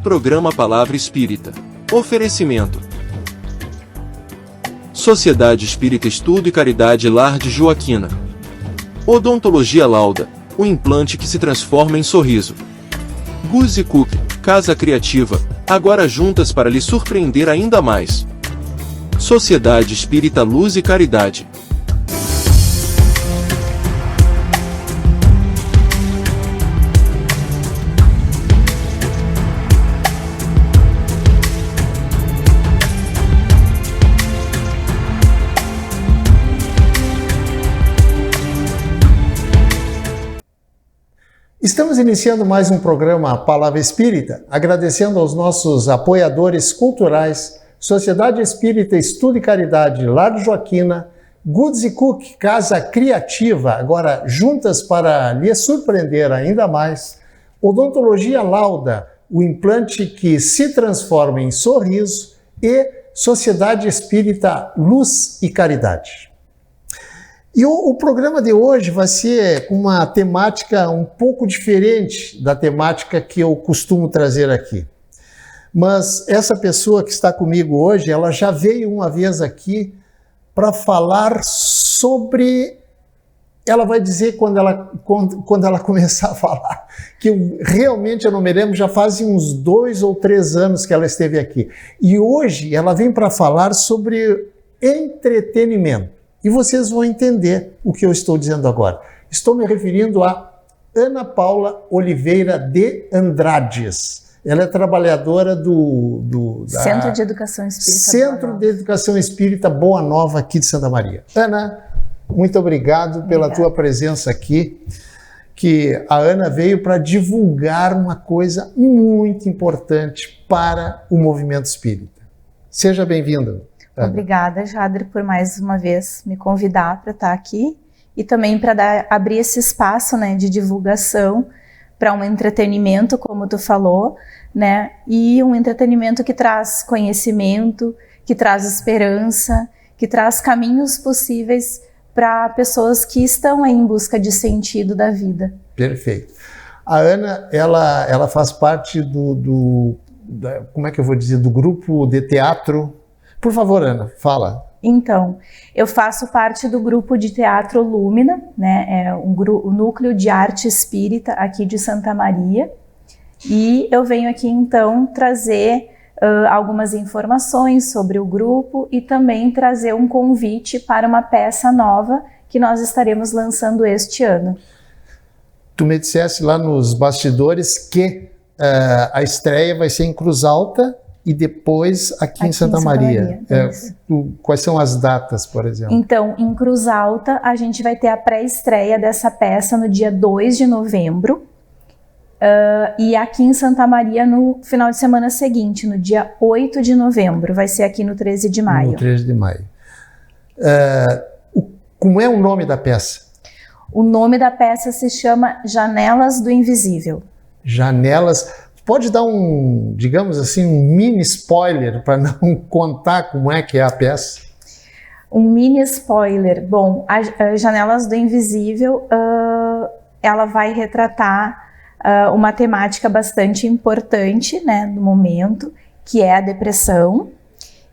Programa Palavra Espírita. Oferecimento: Sociedade Espírita Estudo e Caridade Lar de Joaquina. Odontologia Lauda, o implante que se transforma em sorriso. Guzzi Cook, Casa Criativa, agora juntas para lhe surpreender ainda mais. Sociedade Espírita Luz e Caridade. Estamos iniciando mais um programa Palavra Espírita, agradecendo aos nossos apoiadores culturais, Sociedade Espírita Estudo e Caridade Lar de Joaquina, Guzzi Cook, Casa Criativa, agora juntas para lhe surpreender ainda mais, Odontologia Lauda, o implante que se transforma em sorriso, e Sociedade Espírita Luz e Caridade. E o programa de hoje vai ser com uma temática um pouco diferente da temática que eu costumo trazer aqui. Mas essa pessoa que está comigo hoje, ela já veio uma vez aqui para falar sobre... Ela vai dizer quando ela começar a falar, que realmente eu não me lembro, já fazem uns 2 ou 3 anos que ela esteve aqui. E hoje ela vem para falar sobre entretenimento. E vocês vão entender o que eu estou dizendo agora. Estou me referindo a Ana Paula Oliveira de Andrades. Ela é trabalhadora do Centro de Educação Espírita Centro de Educação Espírita Boa Nova, aqui de Santa Maria. Ana, muito obrigado pela tua presença aqui, que a Ana veio para divulgar uma coisa muito importante para o movimento espírita. Seja bem-vinda. Obrigada, Jader, por mais uma vez me convidar para estar aqui e também para abrir esse espaço, né, de divulgação para um entretenimento, como tu falou, né, e um entretenimento que traz conhecimento, que traz esperança, que traz caminhos possíveis para pessoas que estão aí em busca de sentido da vida. Perfeito. A Ana, ela faz parte como é que eu vou dizer, do grupo de teatro. Por favor, Ana, fala. Então, eu faço parte do grupo de teatro Lúmina, né? É o núcleo de arte espírita aqui de Santa Maria. E eu venho aqui, então, trazer algumas informações sobre o grupo e também trazer um convite para uma peça nova que nós estaremos lançando este ano. Tu me disseste lá nos bastidores que a estreia vai ser em Cruz Alta e depois aqui em Santa Maria. Quais são as datas, por exemplo? Então, em Cruz Alta, a gente vai ter a pré-estreia dessa peça no dia 2 de novembro. E aqui em Santa Maria no final de semana seguinte, no dia 8 de novembro. Vai ser aqui no 13 de maio. No 13 de maio. Como é o nome da peça? O nome da peça se chama Janelas do Invisível. Janelas... Pode dar digamos assim, um mini spoiler para não contar como é que é a peça? Um mini spoiler. Bom, a Janelas do Invisível, ela vai retratar uma temática bastante importante, né, no momento, que é a depressão.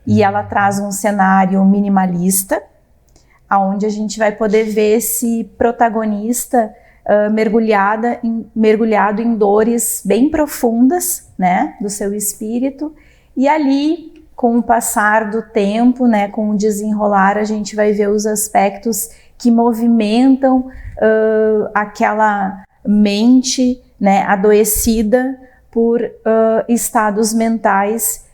E ela traz um cenário minimalista, onde a gente vai poder ver esse protagonista mergulhado em dores bem profundas, né, do seu espírito, e ali, com o passar do tempo, né, com o desenrolar, a gente vai ver os aspectos que movimentam aquela mente, né, adoecida por estados mentais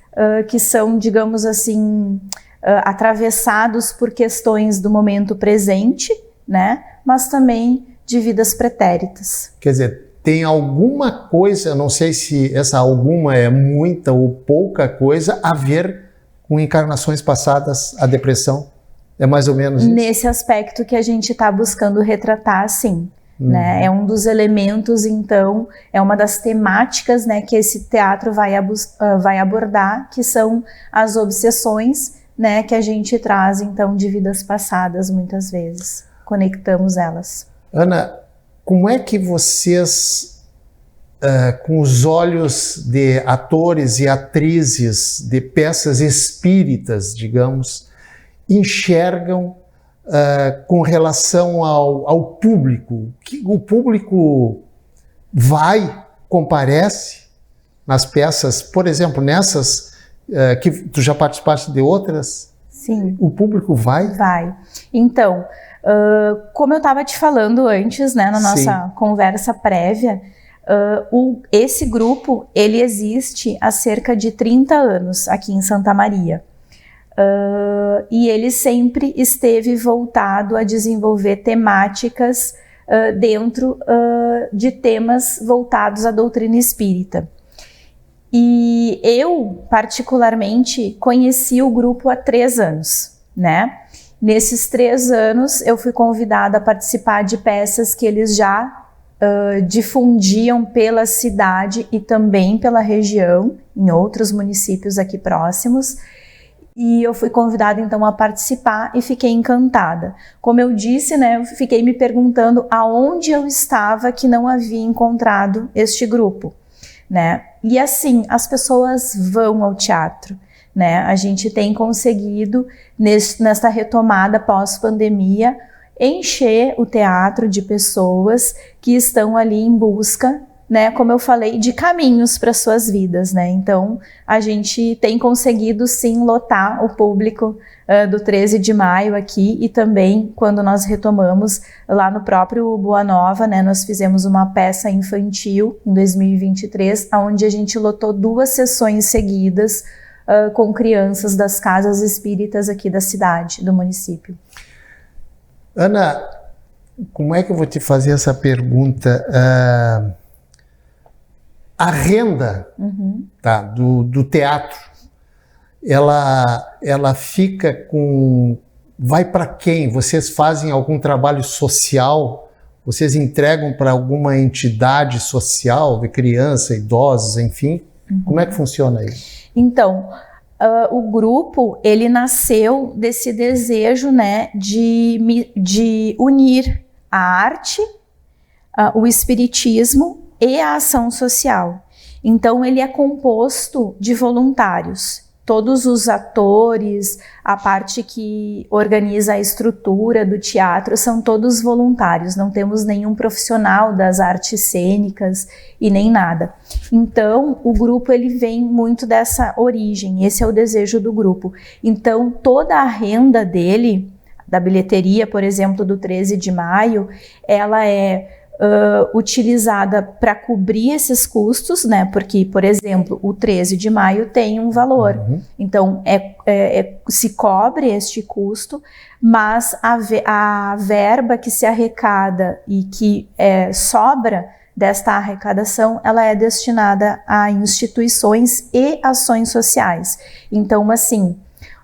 que são, digamos assim, atravessados por questões do momento presente, né, mas também de vidas pretéritas. Quer dizer, tem alguma coisa, não sei se essa alguma é muita ou pouca coisa, a ver com encarnações passadas, a depressão? É mais ou menos isso? Nesse aspecto que a gente está buscando retratar, sim. Né? É um dos elementos, então, é uma das temáticas, né, que esse teatro vai abordar, que são as obsessões, né, que a gente traz, então, de vidas passadas, muitas vezes. Conectamos elas. Ana, como é que vocês com os olhos de atores e atrizes de peças espíritas, digamos, enxergam com relação ao público? Que o público comparece nas peças, por exemplo, nessas que tu já participaste de outras? Sim. O público vai? Vai. Então, como eu estava te falando antes, né, na nossa conversa prévia, esse grupo, ele existe há cerca de 30 anos aqui em Santa Maria. E ele sempre esteve voltado a desenvolver temáticas dentro de temas voltados à doutrina espírita. E eu, particularmente, conheci o grupo há 3 anos, né? Nesses 3 anos, eu fui convidada a participar de peças que eles já difundiam pela cidade e também pela região, em outros municípios aqui próximos. E eu fui convidada então a participar e fiquei encantada. Como eu disse, né, eu fiquei me perguntando aonde eu estava que não havia encontrado este grupo, né? E assim, as pessoas vão ao teatro, né? A gente tem conseguido, nesta retomada pós-pandemia, encher o teatro de pessoas que estão ali em busca, né, como eu falei, de caminhos para suas vidas, né? Então, a gente tem conseguido sim lotar o público do 13 de maio aqui, e também quando nós retomamos lá no próprio Boa Nova, né, nós fizemos uma peça infantil em 2023, onde a gente lotou 2 sessões seguidas com crianças das casas espíritas aqui da cidade, do município. Ana, como é que eu vou te fazer essa pergunta? A renda do teatro, ela fica com... Vai para quem? Vocês fazem algum trabalho social? Vocês entregam para alguma entidade social, de criança, idosos, enfim? Como é que funciona isso? Então, o grupo, ele nasceu desse desejo, né, de unir a arte, o espiritismo e a ação social. Então, ele é composto de voluntários. Todos os atores, a parte que organiza a estrutura do teatro, são todos voluntários. Não temos nenhum profissional das artes cênicas e nem nada. Então, o grupo, ele vem muito dessa origem. Esse é o desejo do grupo. Então, toda a renda dele, da bilheteria, por exemplo, do 13 de maio, ela é utilizada para cobrir esses custos, né? Porque, por exemplo, o 13 de maio tem um valor. Então, se cobre este custo, mas a verba que se arrecada e que sobra desta arrecadação, ela é destinada a instituições e ações sociais. Então, assim,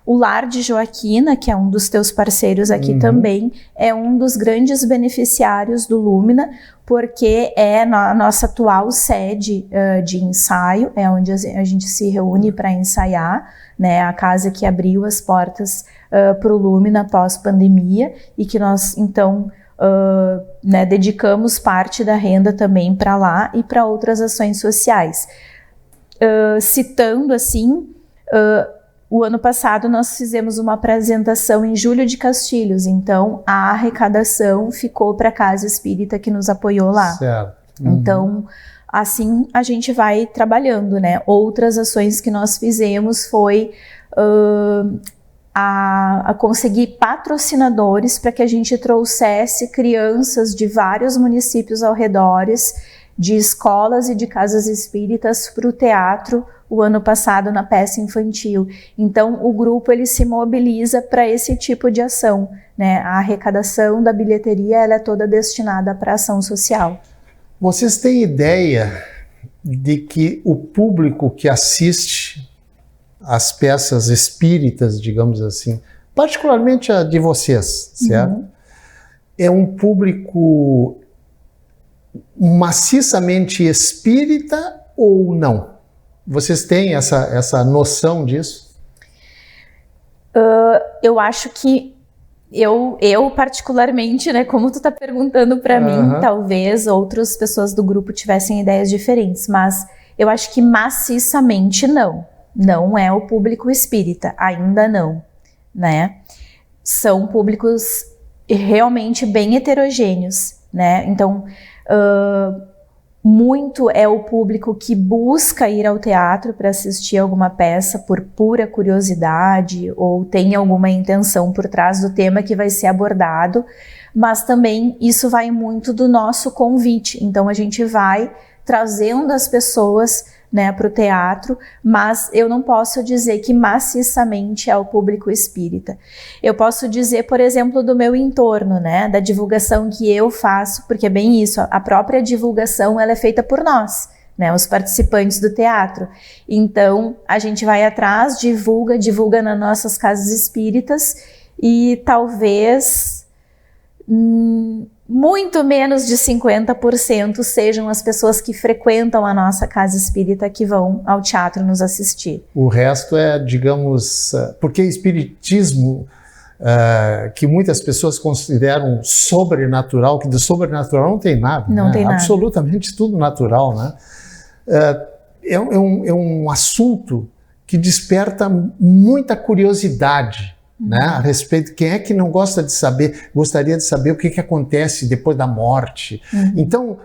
o Lar de Joaquina, que é um dos teus parceiros aqui também, é um dos grandes beneficiários do Lumina, porque é a nossa atual sede de ensaio, é onde a gente se reúne para ensaiar, né, a casa que abriu as portas para o Lumina pós-pandemia, e que nós, então, né, dedicamos parte da renda também para lá e para outras ações sociais. Citando assim... O ano passado nós fizemos uma apresentação em Júlio de Castilhos, então a arrecadação ficou para a Casa Espírita que nos apoiou lá. Certo. Então, assim a gente vai trabalhando, né? Outras ações que nós fizemos foi a conseguir patrocinadores para que a gente trouxesse crianças de vários municípios ao redor, de escolas e de casas espíritas, para o teatro o ano passado na peça infantil. Então o grupo, ele se mobiliza para esse tipo de ação, né? A arrecadação da bilheteria, ela é toda destinada para ação social. Vocês têm ideia de que o público que assiste às peças espíritas, digamos assim, particularmente a de vocês, certo? É um público maciçamente espírita ou não? Vocês têm essa noção disso? Eu acho que Eu particularmente, né, como tu tá perguntando para mim, talvez outras pessoas do grupo tivessem ideias diferentes, mas eu acho que maciçamente não é o público espírita, ainda não, né? São públicos realmente bem heterogêneos, né? Então, muito é o público que busca ir ao teatro para assistir alguma peça por pura curiosidade ou tem alguma intenção por trás do tema que vai ser abordado, mas também isso vai muito do nosso convite. Então a gente vai trazendo as pessoas, né, para o teatro, mas eu não posso dizer que maciçamente é o público espírita. Eu posso dizer, por exemplo, do meu entorno, né, da divulgação que eu faço, porque é bem isso, a própria divulgação ela é feita por nós, né, os participantes do teatro. Então, a gente vai atrás, divulga nas nossas casas espíritas e talvez muito menos de 50% sejam as pessoas que frequentam a nossa casa espírita que vão ao teatro nos assistir. O resto é, digamos, porque espiritismo, que muitas pessoas consideram sobrenatural, que do sobrenatural não tem nada. Não, né? Tem nada. Absolutamente tudo natural, né? É um assunto que desperta muita curiosidade, né, a respeito de quem é que não gostaria de saber o que acontece depois da morte. Então,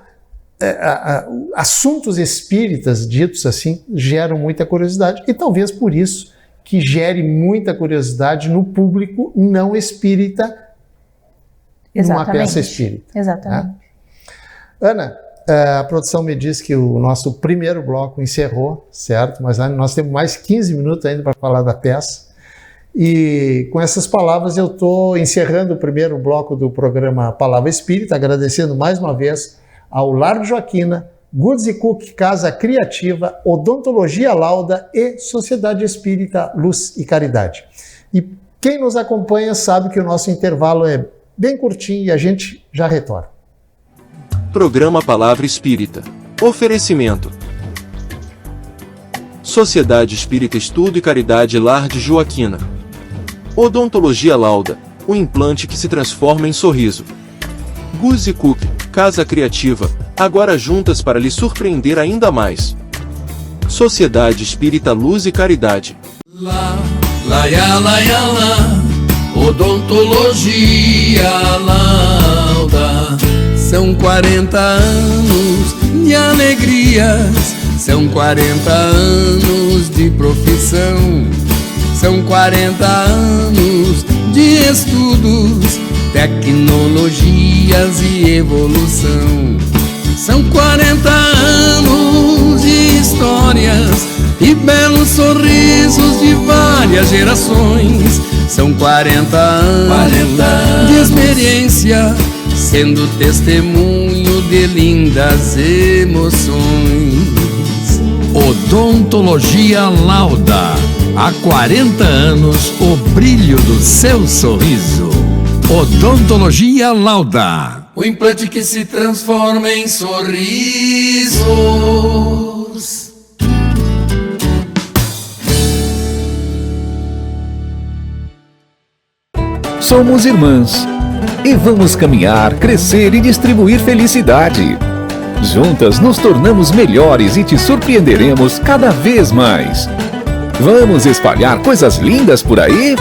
assuntos espíritas ditos assim geram muita curiosidade e talvez por isso que gere muita curiosidade no público não espírita numa peça espírita. Exatamente. Né? Ana, a produção me diz que o nosso primeiro bloco encerrou, certo? Mas nós temos mais 15 minutos ainda para falar da peça. E com essas palavras eu estou encerrando o primeiro bloco do programa Palavra Espírita, agradecendo mais uma vez ao Lar de Joaquina, Goods & Cook Casa Criativa, Odontologia Lauda e Sociedade Espírita Luz e Caridade. E quem nos acompanha sabe que o nosso intervalo é bem curtinho e a gente já retorna. Programa Palavra Espírita. Oferecimento: Sociedade Espírita Estudo e Caridade Lar de Joaquina. Odontologia Lauda, o implante que se transforma em sorriso. Goods & Cook Casa Criativa, agora juntas para lhe surpreender ainda mais. Sociedade Espírita Luz e Caridade. Odontologia Lauda. São 40 anos de alegrias, são 40 anos de profissão, são 40 anos de estudos, tecnologias e evolução. São 40 anos de histórias e belos sorrisos de várias gerações. São 40 anos de experiência, sendo testemunho de lindas emoções. Odontologia Lauda. Há 40 anos, o brilho do seu sorriso. Odontologia Lauda. O implante que se transforma em sorrisos. Somos irmãs e vamos caminhar, crescer e distribuir felicidade. Juntas nos tornamos melhores e te surpreenderemos cada vez mais. Vamos espalhar coisas lindas por aí?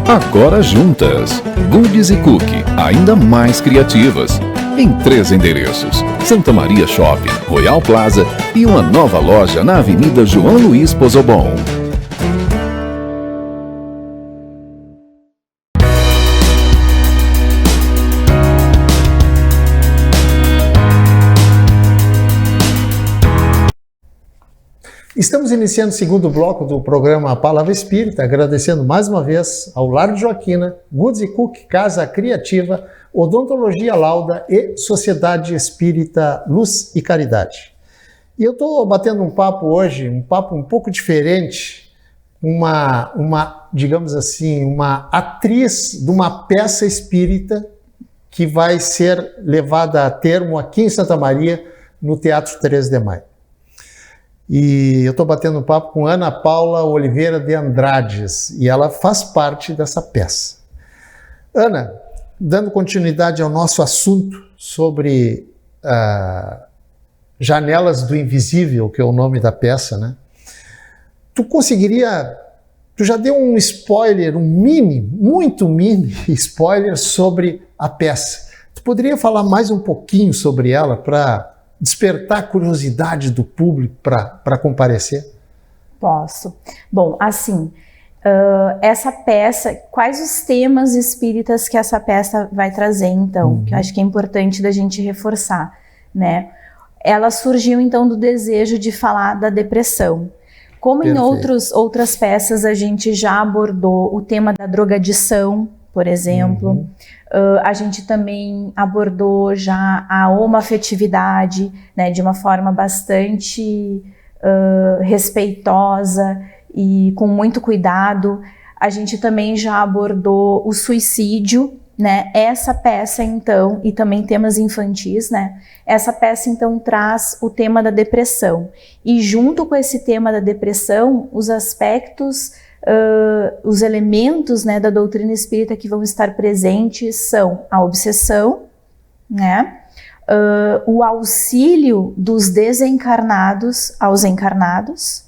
Agora juntas. Goods & Cook, ainda mais criativas. Em 3 endereços: Santa Maria Shopping, Royal Plaza e uma nova loja na Avenida João Luiz Pozobon. Estamos iniciando o segundo bloco do programa Palavra Espírita, agradecendo mais uma vez ao Lar de Joaquina, Goods & Cook Casa Criativa, Odontologia Lauda e Sociedade Espírita Luz e Caridade. E eu estou batendo um papo hoje, um papo um pouco diferente, digamos assim, uma atriz de uma peça espírita que vai ser levada a termo aqui em Santa Maria, no Teatro 13 de Maio. E eu estou batendo um papo com Ana Paula Oliveira de Andrades, e ela faz parte dessa peça. Ana, dando continuidade ao nosso assunto sobre Janelas do Invisível, que é o nome da peça, né? Tu já deu um spoiler, muito mini spoiler sobre a peça. Tu poderia falar mais um pouquinho sobre ela para despertar a curiosidade do público para comparecer? Posso. Bom, assim, essa peça, quais os temas espíritas que essa peça vai trazer, então? Que eu acho que é importante da gente reforçar, né? Ela surgiu, então, do desejo de falar da depressão. Como em outras peças a gente já abordou o tema da drogadição, por exemplo, a gente também abordou já a homoafetividade, né, de uma forma bastante respeitosa e com muito cuidado. A gente também já abordou o suicídio, né? Essa peça, então, e também temas infantis, né? Essa peça, então, traz o tema da depressão. E junto com esse tema da depressão, os aspectos, os elementos, né, da doutrina espírita que vão estar presentes são a obsessão, né? O auxílio dos desencarnados aos encarnados.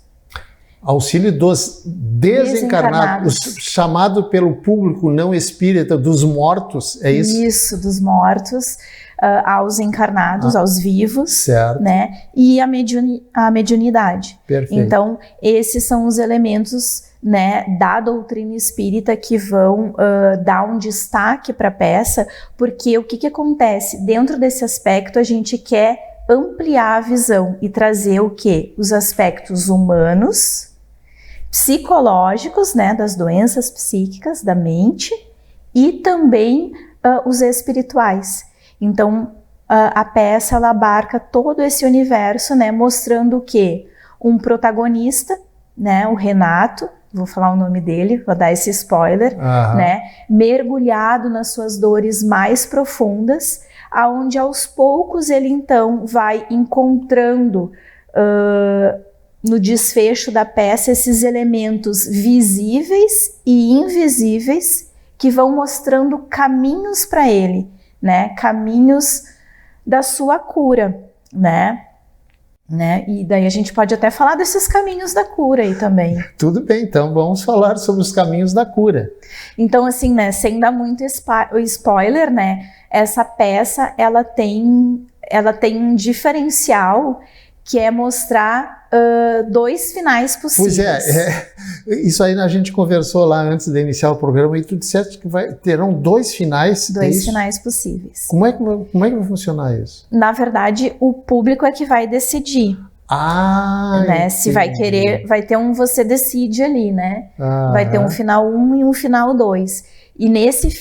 Auxílio dos desencarnados, chamado pelo público não espírita dos mortos, é isso? Isso, dos mortos, aos encarnados, aos vivos, certo. Né? E a mediunidade. Perfeito. Então, esses são os elementos, né, da doutrina espírita que vão dar um destaque para a peça, porque o que acontece? Dentro desse aspecto, a gente quer ampliar a visão e trazer o quê? Os aspectos humanos, psicológicos, né, das doenças psíquicas, da mente, e também os espirituais. Então, a peça ela abarca todo esse universo, né, mostrando o quê? Um protagonista, né, o Renato, vou falar o nome dele, vou dar esse spoiler, né, mergulhado nas suas dores mais profundas, aonde aos poucos ele então vai encontrando no desfecho da peça esses elementos visíveis e invisíveis que vão mostrando caminhos para ele, né? Caminhos da sua cura, né? E daí a gente pode até falar desses caminhos da cura aí também. Tudo bem, então vamos falar sobre os caminhos da cura. Então, assim, né, sem dar muito spoiler, né, essa peça ela tem um diferencial que é mostrar dois finais possíveis. Pois isso aí a gente conversou lá antes de iniciar o programa e tu disseste que terão dois finais. Dois finais possíveis. Como é que vai funcionar isso? Na verdade, o público é que vai decidir. Né? Se vai querer, vai ter um você decide ali, né? Vai ter um final 1 e um final 2. E nesses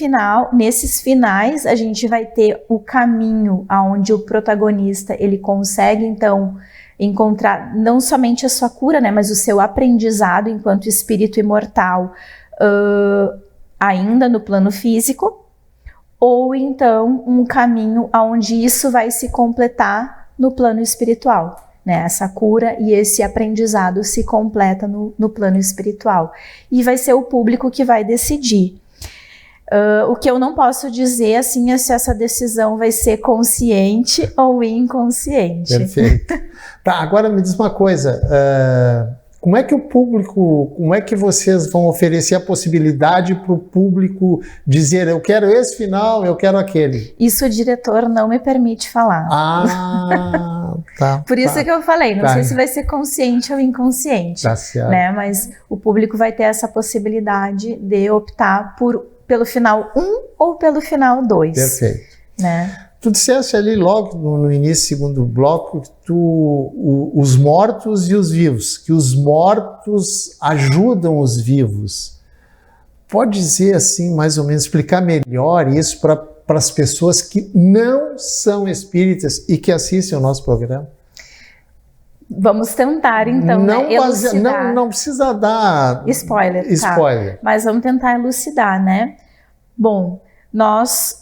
finais, a gente vai ter o caminho aonde o protagonista ele consegue, então, encontrar não somente a sua cura, né, mas o seu aprendizado enquanto espírito imortal ainda no plano físico, ou então um caminho aonde isso vai se completar no plano espiritual. Né, essa cura e esse aprendizado se completa no plano espiritual. E vai ser o público que vai decidir. O que eu não posso dizer assim é se essa decisão vai ser consciente ou inconsciente. Perfeito. Tá, agora me diz uma coisa, como é que o público, como é que vocês vão oferecer a possibilidade para o público dizer eu quero esse final, eu quero aquele? Isso o diretor não me permite falar. Tá. Por isso que eu falei, não sei se vai ser consciente ou inconsciente. Tá certo. Né? Mas o público vai ter essa possibilidade de optar pelo final 1 ou pelo final 2. Perfeito. Né? Tu disseste ali logo no início do segundo bloco que os mortos e os vivos, que os mortos ajudam os vivos. Pode dizer assim, mais ou menos, explicar melhor isso para as pessoas que não são espíritas e que assistem ao nosso programa? Vamos tentar, então, elucidar. Não precisa dar spoiler. Tá. Mas vamos tentar elucidar, né? Bom, nós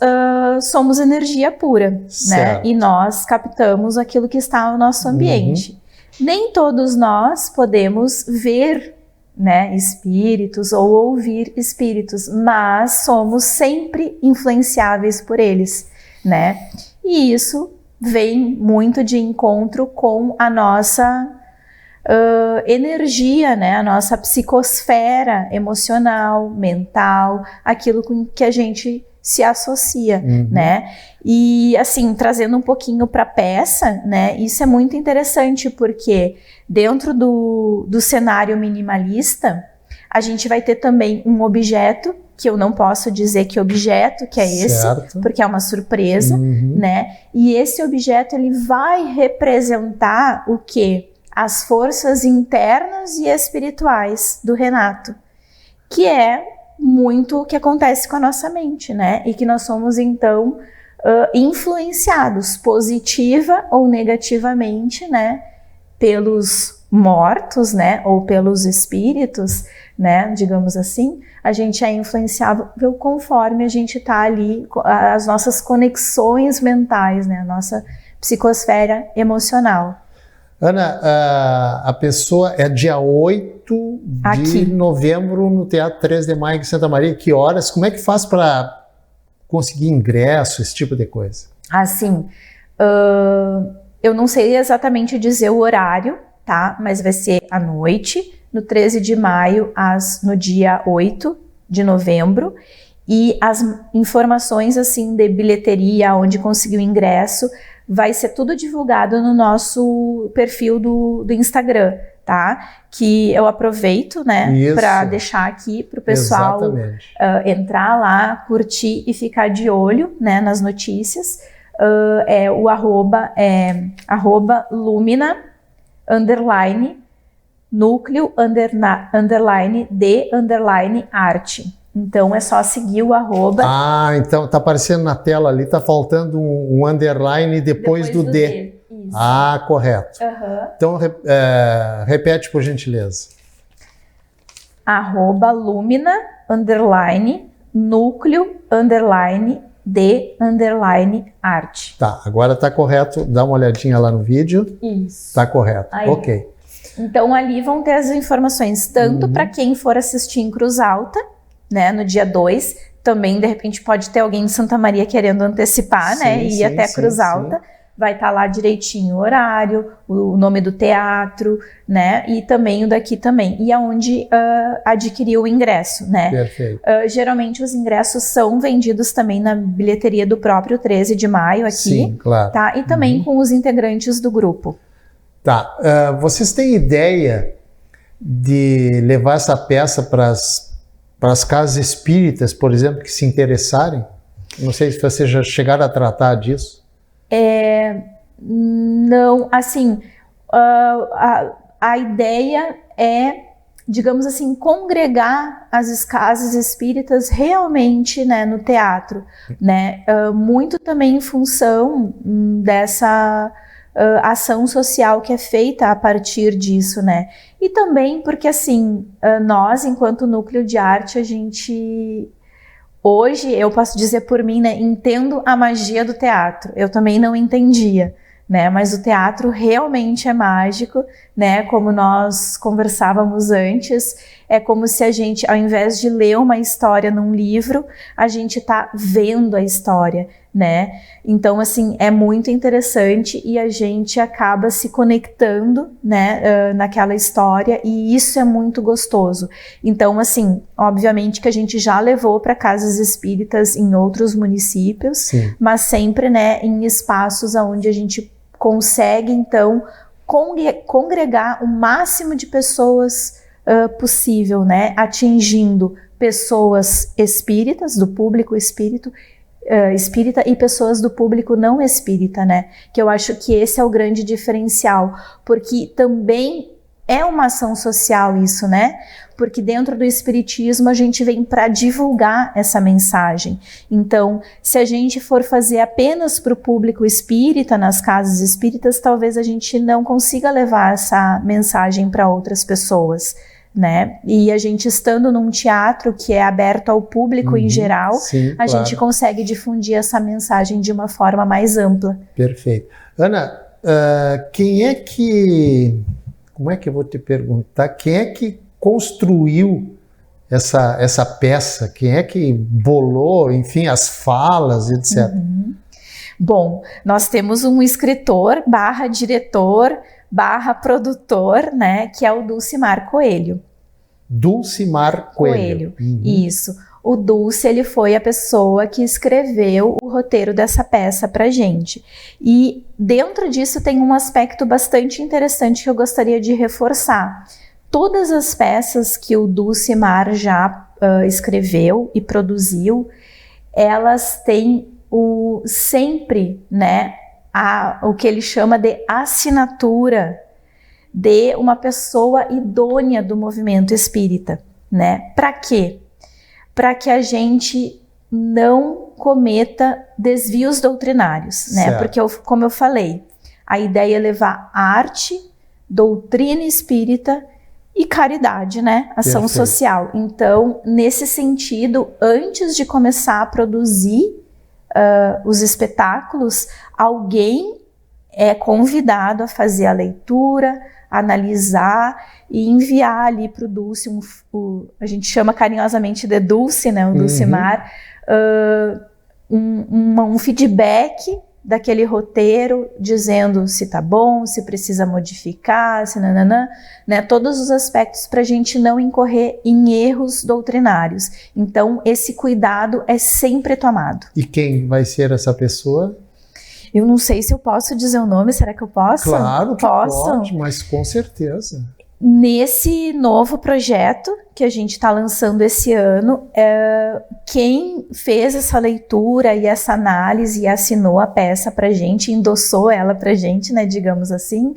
somos energia pura, né? E nós captamos aquilo que está no nosso ambiente. Nem todos nós podemos ver, né, espíritos ou ouvir espíritos, mas somos sempre influenciáveis por eles, né? E isso vem muito de encontro com a nossa energia, né? A nossa psicosfera emocional, mental, aquilo com que a gente se associa, né? E assim, trazendo um pouquinho para a peça, né? Isso é muito interessante porque dentro do cenário minimalista, a gente vai ter também um objeto, que eu não posso dizer que objeto que é Certo. esse, porque é uma surpresa, né? E esse objeto, ele vai representar o quê? As forças internas e espirituais do Renato, que é muito o que acontece com a nossa mente, né? E que nós somos, então, influenciados positiva ou negativamente, né? Pelos mortos, né? Ou pelos espíritos, né? Digamos assim, a gente é influenciável conforme a gente tá ali, as nossas conexões mentais, né? A nossa psicosfera emocional. Ana, a pessoa é dia 8 Aqui. de novembro no Teatro 3 de Maio em Santa Maria. Que horas? Como é que faz para conseguir ingresso, esse tipo de coisa? Assim, eu não sei exatamente dizer o horário, tá? Mas vai ser à noite, no 13 de maio, no dia 8 de novembro. E as informações, assim, de bilheteria, onde conseguir o ingresso, vai ser tudo divulgado no nosso perfil do Instagram, tá? Que eu aproveito, né, para deixar aqui para o pessoal entrar lá, curtir e ficar de olho, né, nas notícias. O arroba Lumina _núcleo _ arte. Então é só seguir o arroba. Ah, então tá aparecendo na tela ali, tá faltando um underline depois do D. Isso. Ah, correto. Então repete por gentileza. Arroba Lumina _núcleo _ arte. Tá, agora tá correto. Dá uma olhadinha lá no vídeo. Isso. Tá correto. Aí. Ok. Então ali vão ter as informações tanto para quem for assistir em Cruz Alta, né, no dia 2, também de repente pode ter alguém de Santa Maria querendo antecipar, né, e ir até Cruz Alta, vai estar lá direitinho o horário, o nome do teatro, né, e também o daqui também, e aonde adquirir o ingresso, né. Perfeito. Geralmente os ingressos são vendidos também na bilheteria do próprio 13 de maio aqui, Sim, claro. tá, e também com os integrantes do grupo. Tá, vocês têm ideia de levar essa peça para as casas espíritas, por exemplo, que se interessarem? Não sei se vocês já chegaram a tratar disso. Não, assim, a ideia é, digamos assim, congregar as casas espíritas realmente, né, no teatro, né, muito também em função dessa ação social que é feita a partir disso, né? E também porque, assim, nós, enquanto núcleo de arte, a gente... Hoje, eu posso dizer por mim, né? Entendo a magia do teatro. Eu também não entendia, né? Mas o teatro realmente é mágico, né? Como nós conversávamos antes, é como se a gente, ao invés de ler uma história num livro, a gente tá vendo a história, né? Então, assim, é muito interessante e a gente acaba se conectando, né, naquela história, e isso é muito gostoso. Então, assim, obviamente que a gente já levou para casas espíritas em outros municípios, Sim. mas sempre, né, em espaços onde a gente consegue, então, congregar o máximo de pessoas possível, né, atingindo pessoas espíritas, do público espírita e pessoas do público não espírita, né? Que eu acho que esse é o grande diferencial, porque também é uma ação social isso, né? Porque dentro do espiritismo a gente vem para divulgar essa mensagem. Então, se a gente for fazer apenas para o público espírita, nas casas espíritas, talvez a gente não consiga levar essa mensagem para outras pessoas, né? E a gente estando num teatro que é aberto ao público em geral, sim, a gente consegue difundir essa mensagem de uma forma mais ampla. Perfeito. Ana, quem é que... Como é que eu vou te perguntar? Quem é que construiu essa peça? Quem é que bolou, enfim, as falas, etc? Bom, nós temos um escritor / diretor / produtor, né, que é o Dulcimar Coelho. Dulcimar Coelho. Isso. O Dulce, ele foi a pessoa que escreveu o roteiro dessa peça pra gente. E dentro disso tem um aspecto bastante interessante que eu gostaria de reforçar. Todas as peças que o Dulcimar já escreveu e produziu, elas têm sempre, né, o que ele chama de assinatura de uma pessoa idônea do movimento espírita, né? Para quê? Para que a gente não cometa desvios doutrinários, né? Certo. Porque, como eu falei, a ideia é levar arte, doutrina espírita e caridade, né? Ação Perfeito. social. Então, nesse sentido, antes de começar a produzir os espetáculos, alguém é convidado a fazer a leitura, analisar e enviar ali para o Dulce, a gente chama carinhosamente de Dulce, né, o Dulcimar, um feedback daquele roteiro, dizendo se tá bom, se precisa modificar, se nananã, né, todos os aspectos para a gente não incorrer em erros doutrinários. Então, esse cuidado é sempre tomado. E quem vai ser essa pessoa? Eu não sei se eu posso dizer o nome, será que eu posso? Claro que posso. pode, mas com certeza. Nesse novo projeto que a gente está lançando esse ano, quem fez essa leitura e essa análise e assinou a peça pra gente, endossou ela pra gente, né, digamos assim,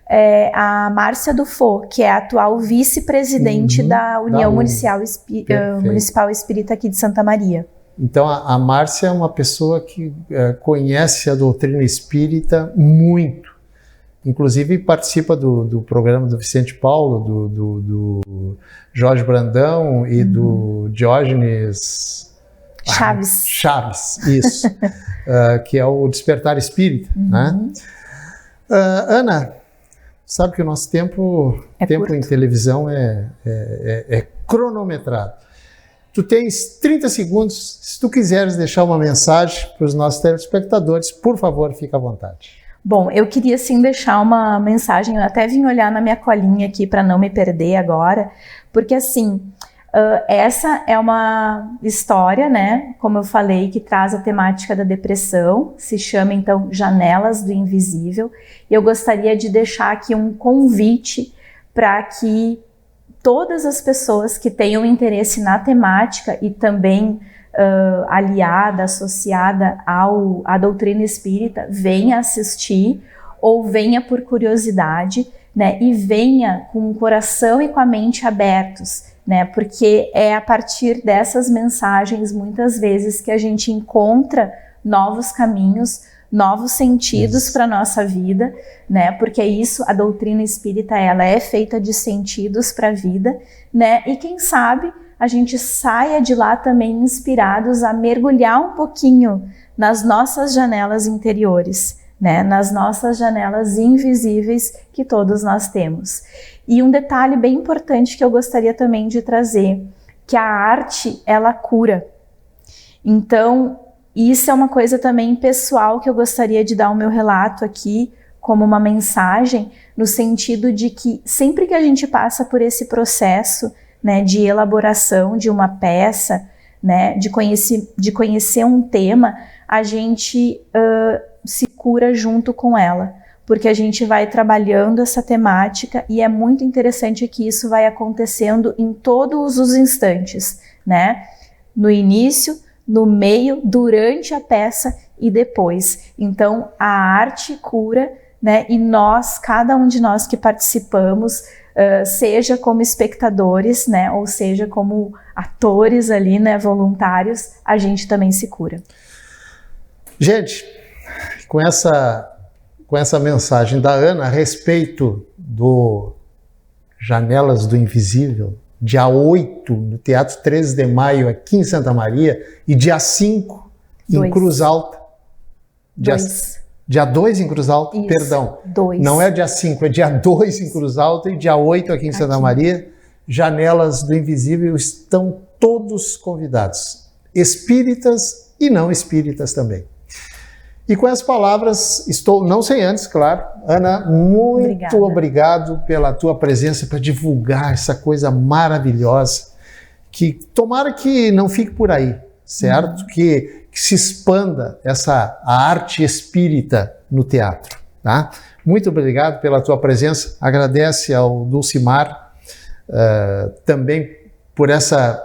é Márcia Dufaux, que é a atual vice-presidente da União Municipal Espírita aqui de Santa Maria. Então a Márcia é uma pessoa que conhece a doutrina espírita muito. Inclusive participa do programa do Vicente Paulo, do Jorge Brandão e do Diógenes Chaves, isso, que é o Despertar Espírita, né? Ana, sabe que o nosso tempo em televisão é cronometrado. Tu tens 30 segundos, se tu quiseres deixar uma mensagem para os nossos telespectadores, por favor, fica à vontade. Bom, eu queria sim deixar uma mensagem, eu até vim olhar na minha colinha aqui para não me perder agora, porque assim, essa é uma história, né, como eu falei, que traz a temática da depressão, se chama então Janelas do Invisível, e eu gostaria de deixar aqui um convite para que todas as pessoas que tenham interesse na temática e também aliada, associada à doutrina espírita, venha assistir ou venha por curiosidade, né, e venha com o coração e com a mente abertos, né, porque é a partir dessas mensagens, muitas vezes, que a gente encontra novos caminhos, novos sentidos para a nossa vida, né, porque é isso, a doutrina espírita, ela é feita de sentidos para a vida, né, e quem sabe a gente saia de lá também inspirados a mergulhar um pouquinho nas nossas janelas interiores, né? Nas nossas janelas invisíveis que todos nós temos. E um detalhe bem importante que eu gostaria também de trazer, que a arte, ela cura. Então, isso é uma coisa também pessoal que eu gostaria de dar o meu relato aqui, como uma mensagem, no sentido de que sempre que a gente passa por esse processo, né, de elaboração de uma peça, né, de conhecer um tema, a gente se cura junto com ela, porque a gente vai trabalhando essa temática e é muito interessante que isso vai acontecendo em todos os instantes, né, no início, no meio, durante a peça e depois. Então a arte cura, né, e nós, cada um de nós que participamos, seja como espectadores, né, ou seja como atores ali, né, voluntários, a gente também se cura. Gente, com essa mensagem da Ana a respeito do Janelas do Invisível, dia 8 no Teatro 13 de Maio aqui em Santa Maria e dia 5 em Cruz Alta. Dia 2 em Cruz Alta, isso, perdão. 2. Não é dia 5, é dia 2 em Cruz Alta e dia 8 aqui em Santa Maria. Janelas do Invisível estão todos convidados, espíritas e não espíritas também. E com essas palavras, não sem antes, claro, Ana, muito obrigado pela tua presença para divulgar essa coisa maravilhosa, que tomara que não fique por aí, certo? Que se expanda a arte espírita no teatro, tá? Muito obrigado pela tua presença, agradece ao Dulcimar também por essa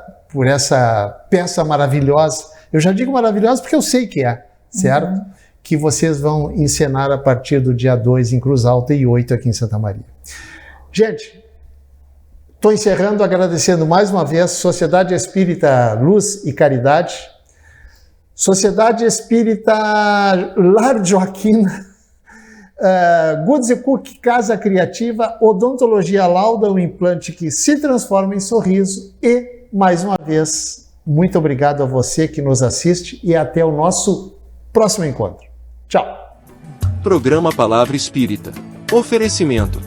peça maravilhosa. Eu já digo maravilhosa porque eu sei que é, certo? Que vocês vão encenar a partir do dia 2 em Cruz Alta e 8 aqui em Santa Maria. Gente, estou encerrando agradecendo mais uma vez Sociedade Espírita Luz e Caridade, Sociedade Espírita Lar Joaquina, Goods & Cook Casa Criativa, Odontologia Lauda, o implante que se transforma em sorriso e, mais uma vez, muito obrigado a você que nos assiste e até o nosso próximo encontro. Tchau. Programa Palavra Espírita. Oferecimento.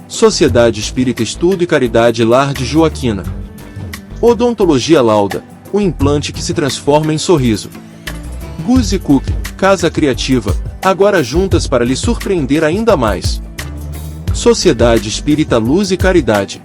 Sociedade Espírita Estudo e Caridade Lar de Joaquina. Odontologia Lauda, o implante que se transforma em sorriso. Goods & Cook Casa Criativa, agora juntas para lhe surpreender ainda mais. Sociedade Espírita Luz e Caridade.